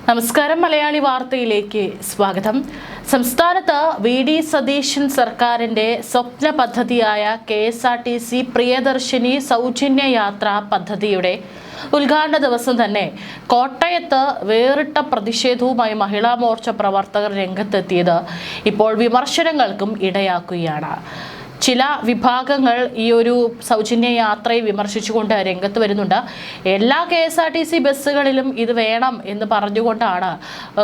നമസ്കാരം. മലയാളി വാർത്തയിലേക്ക് സ്വാഗതം. സംസ്ഥാനത്ത് വി.ഡി. സതീശൻ സർക്കാരിന്റെ സ്വപ്ന പദ്ധതിയായ KSRTC പ്രിയദർശിനി സൗജന്യ യാത്രാ പദ്ധതിയുടെ ഉദ്ഘാടന ദിവസം തന്നെ കോട്ടയത്ത് വേറിട്ട പ്രതിഷേധവുമായി മഹിളാ മോർച്ച പ്രവർത്തകർ രംഗത്തെത്തിയത് ഇപ്പോൾ വിമർശനങ്ങൾക്കും ഇടയാക്കുകയാണ്. ചില വിഭാഗങ്ങൾ ഈ ഒരു സൗജന്യ യാത്രയെ വിമർശിച്ചുകൊണ്ട് രംഗത്ത് വരുന്നുണ്ട്. എല്ലാ KSRTC ബസ്സുകളിലും ഇത് വേണം എന്ന് പറഞ്ഞുകൊണ്ടാണ്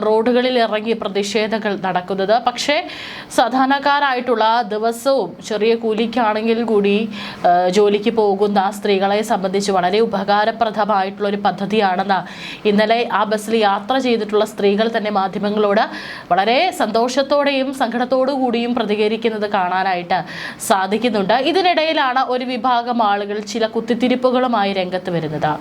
റോഡുകളിൽ ഇറങ്ങി പ്രതിഷേധങ്ങൾ നടക്കുന്നത്. പക്ഷേ സാധാരണക്കാരായിട്ടുള്ള ദിവസവും ചെറിയ കൂലിക്കാണെങ്കിൽ കൂടി ജോലിക്ക് പോകുന്ന സ്ത്രീകളെ സംബന്ധിച്ച് വളരെ ഉപകാരപ്രദമായിട്ടുള്ളൊരു പദ്ധതിയാണെന്ന് ഇന്നലെ ആ ബസ്സിൽ യാത്ര ചെയ്തിട്ടുള്ള സ്ത്രീകൾ തന്നെ മാധ്യമങ്ങളോട് വളരെ സന്തോഷത്തോടെയും സങ്കടത്തോടു കൂടിയും പ്രതികരിക്കുന്നത് കാണാനായിട്ട് സാധിക്കുന്നുണ്ട്. ഇതിനിടയിലാണ് ഒരു വിഭാഗം ആളുകൾ ചില കുത്തിത്തിരിപ്പുകളുമായി രംഗത്ത് വരുന്നത്.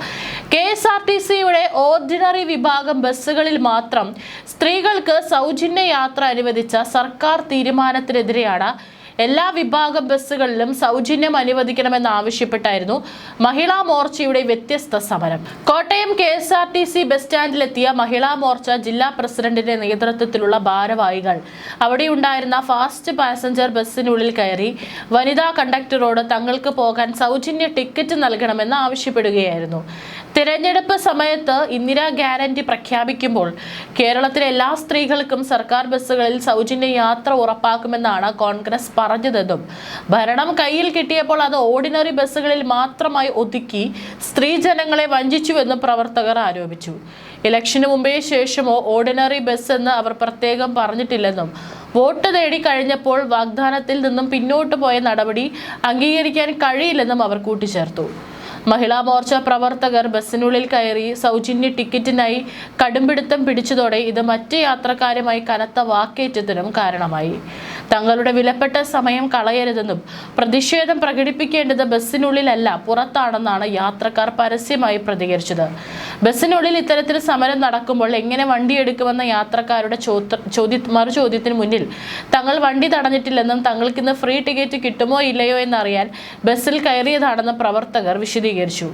KSRTCയുടെ ഓർഡിനറി വിഭാഗം ബസ്സുകളിൽ മാത്രം സ്ത്രീകൾക്ക് സൗജന്യ യാത്ര അനുവദിച്ച സർക്കാർ തീരുമാനത്തിനെതിരെയാണ് എല്ലാ വിഭാഗം ബസ്സുകളിലും സൗജന്യം അനുവദിക്കണമെന്നാവശ്യപ്പെട്ടായിരുന്നു മഹിളാ മോർച്ചയുടെ വ്യത്യസ്ത സമരം. കോട്ടയം KSRTC ബസ് സ്റ്റാൻഡിലെത്തിയ മഹിളാ മോർച്ച ജില്ലാ പ്രസിഡന്റിന്റെ നേതൃത്വത്തിലുള്ള ഭാരവാഹികൾ അവിടെയുണ്ടായിരുന്ന ഫാസ്റ്റ് പാസഞ്ചർ ബസ്സിനുള്ളിൽ കയറി വനിതാ കണ്ടക്ടറോട് തങ്ങൾക്ക് പോകാൻ സൗജന്യ ടിക്കറ്റ് നൽകണമെന്ന് ആവശ്യപ്പെടുകയായിരുന്നു. തിരഞ്ഞെടുപ്പ് സമയത്ത് ഇന്ദിരാ ഗ്യാരണ്ടി പ്രഖ്യാപിക്കുമ്പോൾ കേരളത്തിലെ എല്ലാ സ്ത്രീകൾക്കും സർക്കാർ ബസ്സുകളിൽ സൗജന്യ യാത്ര ഉറപ്പാക്കുമെന്നാണ് കോൺഗ്രസ് പറഞ്ഞതെന്നും ഭരണം കയ്യിൽ കിട്ടിയപ്പോൾ അത് ഓർഡിനറി ബസ്സുകളിൽ മാത്രമായി ഒതുക്കി സ്ത്രീജനങ്ങളെ വഞ്ചിച്ചുവെന്നും പ്രവർത്തകർ ആരോപിച്ചു. ഇലക്ഷന് മുമ്പേ ശേഷമോ ഓർഡിനറി ബസ് എന്ന് അവർ പ്രത്യേകം പറഞ്ഞിട്ടില്ലെന്നും വോട്ട് തേടി കഴിഞ്ഞപ്പോൾ വാഗ്ദാനത്തിൽ നിന്നും പിന്നോട്ട് പോയ നടപടി അംഗീകരിക്കാൻ കഴിയില്ലെന്നും അവർ കൂട്ടിച്ചേർത്തു. മഹിളാ മോർച്ച പ്രവർത്തകർ ബസ്സിനുള്ളിൽ കയറി സൗജന്യ ടിക്കറ്റിനായി കടുംപിടുത്തം പിടിച്ചതോടെ ഇത് മറ്റ് യാത്രക്കാരുമായി കനത്ത വാക്കേറ്റത്തിനും കാരണമായി. തങ്ങളുടെ വിലപ്പെട്ട സമയം കളയരുതെന്നും പ്രതിഷേധം പ്രകടിപ്പിക്കേണ്ടത് ബസ്സിനുള്ളിലല്ല പുറത്താണെന്നാണ് യാത്രക്കാർ പരസ്യമായി പ്രതികരിച്ചത്. ബസ്സിനുള്ളിൽ ഇത്തരത്തിൽ സമരം നടക്കുമ്പോൾ എങ്ങനെ വണ്ടിയെടുക്കുമെന്ന യാത്രക്കാരുടെ മറുചോദ്യത്തിന് മുന്നിൽ തങ്ങൾ വണ്ടി തടഞ്ഞിട്ടില്ലെന്നും തങ്ങൾക്കിന്ന് ഫ്രീ ടിക്കറ്റ് കിട്ടുമോ ഇല്ലയോ എന്നറിയാൻ ബസ്സിൽ കയറിയതാണെന്ന് പ്രവർത്തകർ വിശദീകരിച്ചു.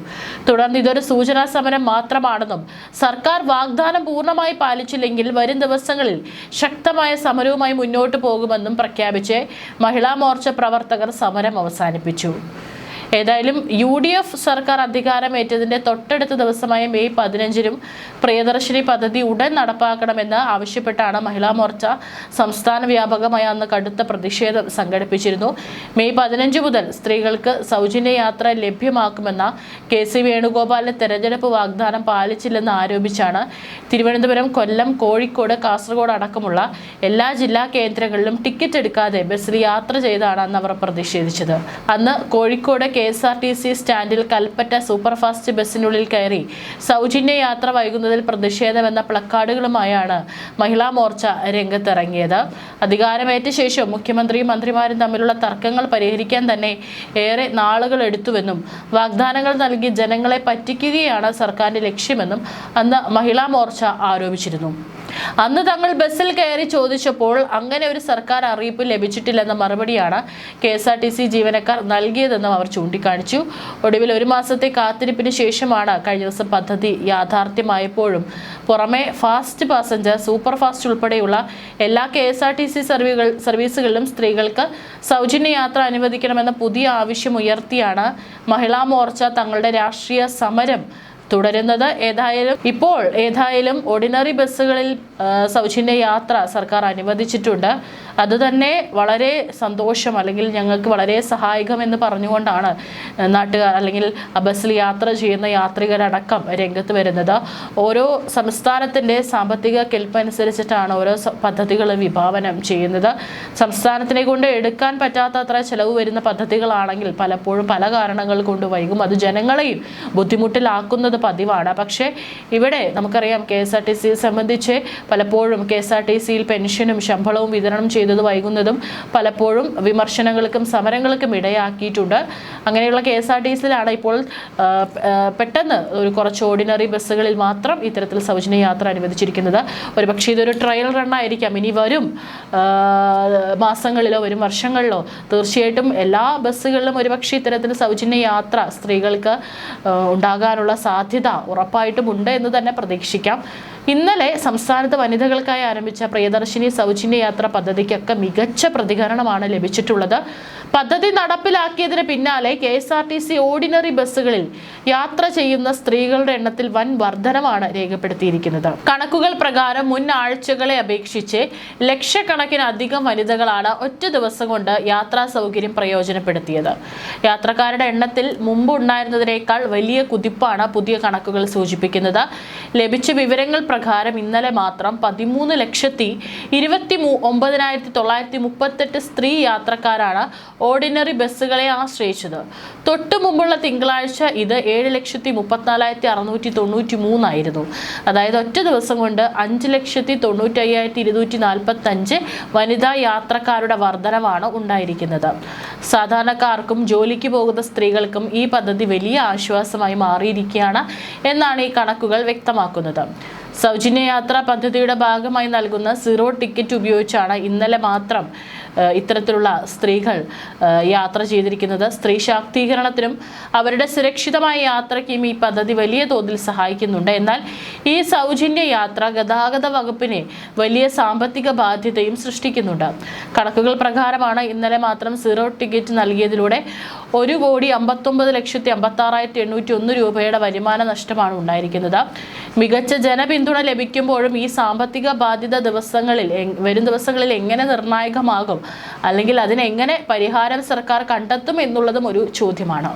തുടർന്ന് ഇതൊരു സൂചനാ സമരം മാത്രമാണെന്നും സർക്കാർ വാഗ്ദാനം പൂർണ്ണമായി പാലിച്ചില്ലെങ്കിൽ വരും ദിവസങ്ങളിൽ ശക്തമായ സമരവുമായി മുന്നോട്ട് പോകുമെന്നും പ്രഖ്യാപിച്ച് മഹിളാ മോർച്ച പ്രവർത്തകർ സമരം അവസാനിപ്പിച്ചു. ഏതായാലും UDF സർക്കാർ അധികാരമേറ്റതിന്റെ തൊട്ടടുത്ത ദിവസമായ മെയ് 15-നും പ്രിയദർശിനി പദ്ധതി ഉടൻ നടപ്പാക്കണമെന്ന് ആവശ്യപ്പെട്ടാണ് മഹിളാ മോർച്ച സംസ്ഥാന വ്യാപകമായി അന്ന് കടുത്ത പ്രതിഷേധം സംഘടിപ്പിച്ചിരുന്നു. മെയ് 15 മുതൽ സ്ത്രീകൾക്ക് സൗജന്യ യാത്ര ലഭ്യമാക്കുമെന്ന KC വേണുഗോപാലിന്റെ തെരഞ്ഞെടുപ്പ് വാഗ്ദാനം പാലിച്ചില്ലെന്ന് ആരോപിച്ചാണ് തിരുവനന്തപുരം, കൊല്ലം, കോഴിക്കോട്, കാസർഗോഡ് അടക്കമുള്ള എല്ലാ ജില്ലാ കേന്ദ്രങ്ങളിലും ടിക്കറ്റ് എടുക്കാതെ ബസ്സിൽ യാത്ര ചെയ്താണ് അന്ന് അവർ പ്രതിഷേധിച്ചത്. അന്ന് കോഴിക്കോട് KSRTC സ്റ്റാൻഡിൽ കൽപ്പറ്റ സൂപ്പർഫാസ്റ്റ് ബസ്സിനുള്ളിൽ കയറി സൗജന്യ യാത്ര വൈകുന്നതിൽ പ്രതിഷേധമെന്ന പ്ലക്കാർഡുകളുമായാണ് മഹിളാ മോർച്ച രംഗത്തിറങ്ങിയത്. അധികാരമേറ്റ ശേഷം മുഖ്യമന്ത്രിയും മന്ത്രിമാരും തമ്മിലുള്ള തർക്കങ്ങൾ പരിഹരിക്കാൻ തന്നെ ഏറെ നാളുകൾ എടുത്തുവെന്നും വാഗ്ദാനങ്ങൾ നൽകി ജനങ്ങളെ പറ്റിക്കുകയാണ് സർക്കാരിന്റെ ലക്ഷ്യമെന്നും അന്ന് മഹിളാ മോർച്ച ആരോപിച്ചിരുന്നു. അന്ന് തങ്ങൾ ബസ്സിൽ കയറി ചോദിച്ചപ്പോൾ അങ്ങനെ ഒരു സർക്കാർ അറിയിപ്പ് ലഭിച്ചിട്ടില്ലെന്ന മറുപടിയാണ് KSRTC ജീവനക്കാർ നൽകിയതെന്നും അവർ ചൂണ്ടിക്കാണിച്ചു. ഒടുവിൽ ഒരു മാസത്തെ കാത്തിരിപ്പിന് ശേഷമാണ് കഴിഞ്ഞ ദിവസം പദ്ധതി യാഥാർത്ഥ്യമായപ്പോഴും പുറമെ ഫാസ്റ്റ് പാസഞ്ചർ, സൂപ്പർ ഫാസ്റ്റ് ഉൾപ്പെടെയുള്ള എല്ലാ KSRTC സർവീസുകളിലും സ്ത്രീകൾക്ക് സൗജന്യ യാത്ര അനുവദിക്കണമെന്ന പുതിയ ആവശ്യം ഉയർത്തിയാണ് മഹിളാ മോർച്ച തങ്ങളുടെ രാഷ്ട്രീയ സമരം തുടരുന്നത്. ഏതായാലും ഓർഡിനറി ബസ്സുകളിൽ സൗജന്യ യാത്ര സർക്കാർ അനുവദിച്ചിട്ടുണ്ട്. അതുതന്നെ വളരെ സന്തോഷം, അല്ലെങ്കിൽ ഞങ്ങൾക്ക് വളരെ സഹായകമെന്ന് പറഞ്ഞുകൊണ്ടാണ് നാട്ടുകാർ അല്ലെങ്കിൽ ബസ്സിൽ യാത്ര ചെയ്യുന്ന യാത്രികരടക്കം രംഗത്ത് വരുന്നത്. ഓരോ സംസ്ഥാനത്തിൻ്റെ സാമ്പത്തിക കെൽപ്പനുസരിച്ചിട്ടാണ് ഓരോ പദ്ധതികൾ വിഭാവനം ചെയ്യുന്നത്. സംസ്ഥാനത്തിനെ കൊണ്ട് എടുക്കാൻ പറ്റാത്തത്ര ചെലവ് വരുന്ന പദ്ധതികളാണെങ്കിൽ പലപ്പോഴും പല കാരണങ്ങൾ കൊണ്ട് വൈകും. അത് ജനങ്ങളെയും ബുദ്ധിമുട്ടിലാക്കുന്നത് പതിവാണ്. പക്ഷേ ഇവിടെ നമുക്കറിയാം KSRTC സംബന്ധിച്ച് പലപ്പോഴും KSRTCയിൽ പെൻഷനും ശമ്പളവും വിതരണം ചെയ്തത് വൈകുന്നതും പലപ്പോഴും വിമർശനങ്ങൾക്കും സമരങ്ങൾക്കും ഇടയാക്കിയിട്ടുണ്ട്. അങ്ങനെയുള്ള KSRTCയിലാണ് ഇപ്പോൾ പെട്ടെന്ന് കുറച്ച് ഓർഡിനറി ബസ്സുകളിൽ മാത്രം ഇത്തരത്തിൽ സൗജന്യ യാത്ര അനുവദിച്ചിരിക്കുന്നത്. ഒരുപക്ഷെ ഇതൊരു ട്രയൽ റണ്ണായിരിക്കാം. ഇനി വരും മാസങ്ങളിലോ വരും വർഷങ്ങളിലോ തീർച്ചയായിട്ടും എല്ലാ ബസ്സുകളിലും ഒരുപക്ഷെ ഇത്തരത്തിൽ സൗജന്യ യാത്ര സ്ത്രീകൾക്ക് ഉണ്ടാകാനുള്ള സാധ്യത ഉറപ്പായിട്ടും ഉണ്ട് എന്ന് തന്നെ പ്രതീക്ഷിക്കാം. ഇന്നലെ സംസ്ഥാനത്ത് വനിതകൾക്കായി ആരംഭിച്ച പ്രിയദർശിനി സൗജന്യ യാത്ര പദ്ധതിക്കൊക്കെ മികച്ച പ്രതികരണമാണ് ലഭിച്ചിട്ടുള്ളത്. പദ്ധതി നടപ്പിലാക്കിയതിന് പിന്നാലെ KSRTC ഓർഡിനറി ബസ്സുകളിൽ യാത്ര ചെയ്യുന്ന സ്ത്രീകളുടെ എണ്ണത്തിൽ വൻ വർധനമാണ് രേഖപ്പെടുത്തിയിരിക്കുന്നത്. കണക്കുകൾ പ്രകാരം മുൻ ആഴ്ചകളെ അപേക്ഷിച്ച് ലക്ഷക്കണക്കിന് അധികം വനിതകളാണ് ഒറ്റ ദിവസം കൊണ്ട് യാത്രാ സൗകര്യം പ്രയോജനപ്പെടുത്തിയത്. യാത്രക്കാരുടെ എണ്ണത്തിൽ മുമ്പ് ഉണ്ടായിരുന്നതിനേക്കാൾ വലിയ കുതിപ്പാണ് പുതിയ കണക്കുകൾ സൂചിപ്പിക്കുന്നത്. ലഭിച്ച വിവരങ്ങൾ പ്രകാരം ഇന്നലെ മാത്രം 13,29,938 സ്ത്രീ യാത്രക്കാരാണ് ഓർഡിനറി ബസ്സുകളെ ആശ്രയിച്ചത്. തൊട്ടു മുമ്പുള്ള തിങ്കളാഴ്ച ഇത് 7,34,693 ആയിരുന്നു. അതായത് ഒറ്റ ദിവസം കൊണ്ട് 5,95,245 വനിതാ യാത്രക്കാരുടെ വർധനവാണ് ഉണ്ടായിരിക്കുന്നത്. സാധാരണക്കാർക്കും ജോലിക്ക് പോകുന്ന സ്ത്രീകൾക്കും ഈ പദ്ധതി വലിയ ആശ്വാസമായി മാറിയിരിക്കുകയാണ് എന്നാണ് ഈ കണക്കുകൾ വ്യക്തമാക്കുന്നത്. സൗജന്യ യാത്രാ പദ്ധതിയുടെ ഭാഗമായി നൽകുന്ന സീറോ ടിക്കറ്റ് ഉപയോഗിച്ചാണ് ഇന്നലെ മാത്രം ഇത്തരത്തിലുള്ള സ്ത്രീകൾ യാത്ര ചെയ്തിരിക്കുന്നത്. സ്ത്രീ ശാക്തീകരണത്തിനും അവരുടെ സുരക്ഷിതമായ യാത്രയ്ക്കും ഈ പദ്ധതി വലിയ തോതിൽ സഹായിക്കുന്നുണ്ട്. എന്നാൽ ഈ സൗജന്യ യാത്ര ഗതാഗത വകുപ്പിനെ വലിയ സാമ്പത്തിക ബാധ്യതയും സൃഷ്ടിക്കുന്നുണ്ട്. കണക്കുകൾ പ്രകാരമാണ് ഇന്നലെ മാത്രം സീറോ ടിക്കറ്റ് നൽകിയതിലൂടെ 1,59,56,801 രൂപയുടെ വരുമാന നഷ്ടമാണ് ഉണ്ടായിരിക്കുന്നത്. മികച്ച ജനപിന്തുണ ലഭിക്കുമ്പോഴും ഈ സാമ്പത്തിക ബാധ്യത വരും ദിവസങ്ങളിൽ എങ്ങനെ നിർണായകമാകും, അല്ലെങ്കിൽ അതിനെങ്ങനെ പരിഹാരം സർക്കാർ കണ്ടെത്തും എന്നുള്ളതും ഒരു ചോദ്യമാണ്.